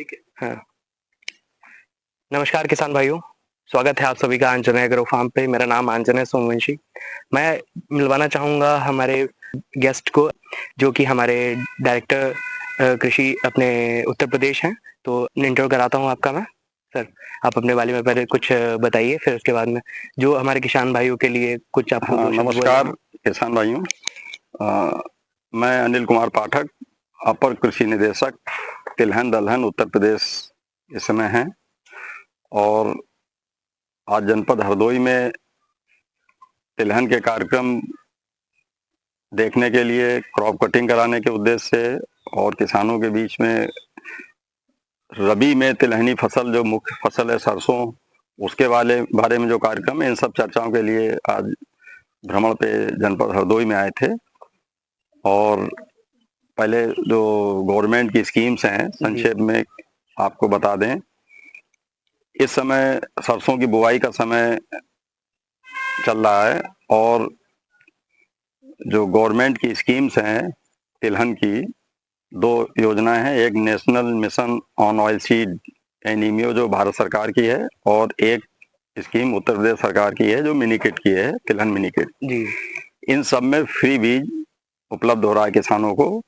ठीक है। हाँ। नमस्कार किसान भाइयों, स्वागत है आप सभी का आंजनेय एग्रो फार्म पे। मेरा नाम आंजनेय सोमवंशी। मैं मिलवाना चाहूँगा हमारे गेस्ट को, जो कि हमारे डायरेक्टर कृषि अपने उत्तर प्रदेश हैं। तो इंट्रो कराता हूँ आपका मैं। सर, आप अपने बारे में पहले कुछ बताइए, फिर उसके बाद में जो हमारे किसान भाइयों के लिए कुछ आपको हाँ, दो शब्द नमस्कार बोलने किसान भाइयों। मैं अनिल कुमार पाठक, अपर कृषि निदेशक, तिलहन दलहन उत्तर प्रदेश इस समय हैं। और आज जनपद हरदोई में तिलहन के कार्यक्रम देखने के लिए, क्रॉप कटिंग कराने के उद्देश्य से और किसानों के बीच में रबी में तिलहनी फसल जो मुख्य फसल है सरसों, उसके बारे में जो कार्यक्रम है, इन सब चर्चाओं के लिए आज भ्रमण पे जनपद हरदोई में आए थे। और पहले जो गवर्नमेंट की स्कीम्स हैं संक्षेप में आपको बता दें। इस समय सरसों की बुआई का समय चल रहा है और जो गवर्नमेंट की स्कीम्स हैं तिलहन की, दो योजनाएं हैं। एक national mission on oil seed एनीमियो जो भारत सरकार की है, और एक स्कीम उत्तर प्रदेश सरकार की है जो मिनीकिट की है, तिलहन मिनीकिट जी। इन सब में फ्री बीज उपलब्ध हो रहा है किसानों को।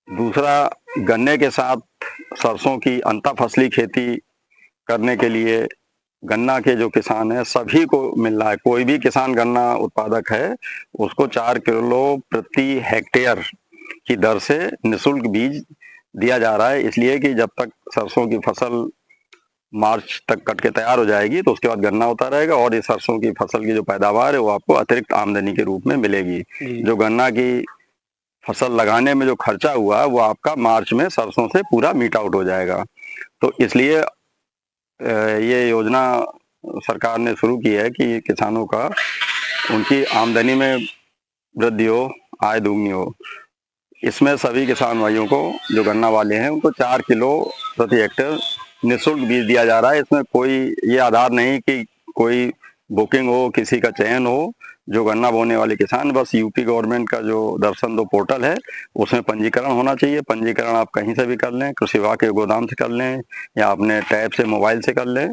दूसरा, गन्ने के साथ सरसों की अंतर फसली खेती करने के लिए गन्ना के जो किसान हैं सभी को मिल रहा है। कोई भी किसान गन्ना उत्पादक है उसको 4 किलो प्रति हेक्टेयर की दर से निःशुल्क बीज दिया जा रहा है। इसलिए कि जब तक सरसों की फसल मार्च तक कट के तैयार हो जाएगी तो उसके बाद गन्ना होता रहेगा और ये सरसों की फसल की जो पैदावार है वो आपको अतिरिक्त आमदनी के रूप में मिलेगी। जो गन्ना की फसल लगाने में जो खर्चा हुआ वो आपका मार्च में सरसों से पूरा मीट आउट हो जाएगा। तो इसलिए ये योजना सरकार ने शुरू की है कि किसानों का, उनकी आमदनी में वृद्धि हो, आय दुगनी हो। इसमें सभी किसान भाइयों को जो गन्ना वाले हैं उनको 4 किलो प्रति हेक्टेयर निःशुल्क बीज दिया जा रहा है। इसमें कोई ये आधार नहीं कि कोई बुकिंग हो, किसी का चयन हो। जो गन्ना बोने वाले किसान, बस यूपी गवर्नमेंट का जो दर्शन 2 पोर्टल है उसमें पंजीकरण होना चाहिए। पंजीकरण आप कहीं से भी कर लें, कृषि विभाग के गोदाम से कर लें या अपने टैब से मोबाइल से कर लें,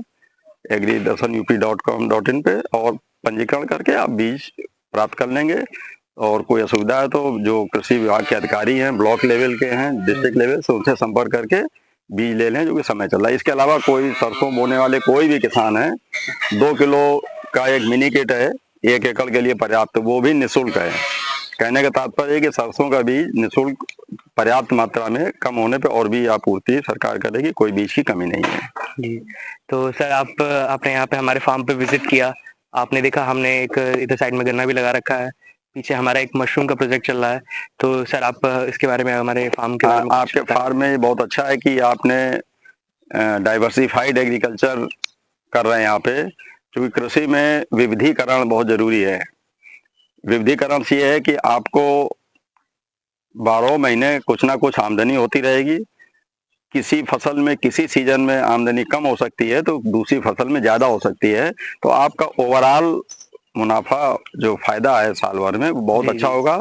agridarshanup.com.in पे, और पंजीकरण करके आप बीज प्राप्त कर लेंगे। और कोई असुविधा है तो जो कृषि विभाग के अधिकारी हैं, ब्लॉक लेवल के हैं, डिस्ट्रिक्ट लेवल से, उनसे संपर्क करके बीज ले लें, जो कि समय चल रहा है। इसके अलावा कोई सरसों बोने वाले कोई भी किसान है, 2 किलो का एक मिनी किट है 1 एकड़ के लिए पर्याप्त, वो भी निःशुल्क है। कहने का तात्पर्य है कि सरसों का बीज निःशुल्क पर्याप्त मात्रा में, कम होने पे और भी आपूर्ति सरकार करेगी, कोई बीज की कमी नहीं है जी। तो सर, आपने यहाँ पे हमारे फार्म पे विजिट किया, आपने देखा हमने एक इधर साइड में गन्ना भी लगा रखा है, पीछे हमारा एक मशरूम का प्रोजेक्ट चल रहा है। तो सर, आप इसके बारे में, हमारे फार्म के बारे में आपके फार्म में बहुत अच्छा है कि आपने डाइवर्सिफाइड एग्रीकल्चर कर रहे हैं यहाँ पे, क्योंकि कृषि में विविधीकरण बहुत जरूरी है। विविधीकरण से ये है कि आपको 12 महीने कुछ ना कुछ आमदनी होती रहेगी। किसी फसल में किसी सीजन में आमदनी कम हो सकती है तो दूसरी फसल में ज्यादा हो सकती है। तो आपका ओवरऑल मुनाफा, जो फायदा है साल भर में, वो बहुत अच्छा होगा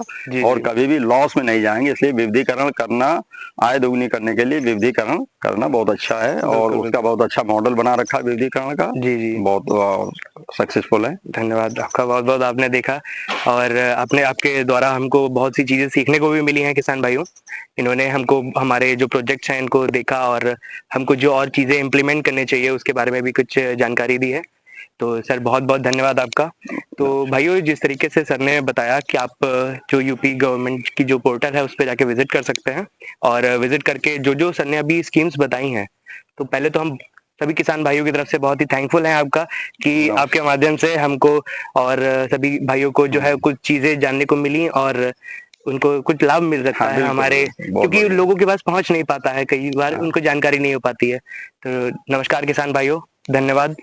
और कभी भी लॉस में नहीं जाएंगे। इसलिए विविधीकरण करना, आय दोगुनी करने के लिए विविधीकरण करना बहुत अच्छा है और उसका बहुत अच्छा मॉडल बना रखा है विविधीकरण का। बहुत सक्सेसफुल है। धन्यवाद आपका, बहुत बहुत। आपने देखा और आपके द्वारा हमको बहुत सी चीजें सीखने को भी मिली हैं किसान भाइयों। इन्होंने हमको हमारे जो प्रोजेक्ट्स हैं इनको देखा और हमको जो और चीजें इम्प्लीमेंट करने चाहिए उसके बारे में भी कुछ जानकारी दी है। तो सर, बहुत बहुत धन्यवाद आपका। तो भाइयों, जिस तरीके से सर ने बताया कि आप जो यूपी गवर्नमेंट की जो पोर्टल है उस पर जाके विजिट कर सकते हैं और विजिट करके जो जो सर ने अभी स्कीम्स बताई हैं, तो पहले तो हम सभी किसान भाइयों की तरफ से बहुत ही थैंकफुल हैं आपका कि आपके माध्यम से हमको और सभी भाइयों को जो है कुछ चीजें जानने को मिली और उनको कुछ लाभ मिल सकता है हमारे, क्योंकि लोगों के पास पहुंच नहीं पाता है, कई बार उनको जानकारी नहीं हो पाती है। तो नमस्कार किसान भाइयों, धन्यवाद।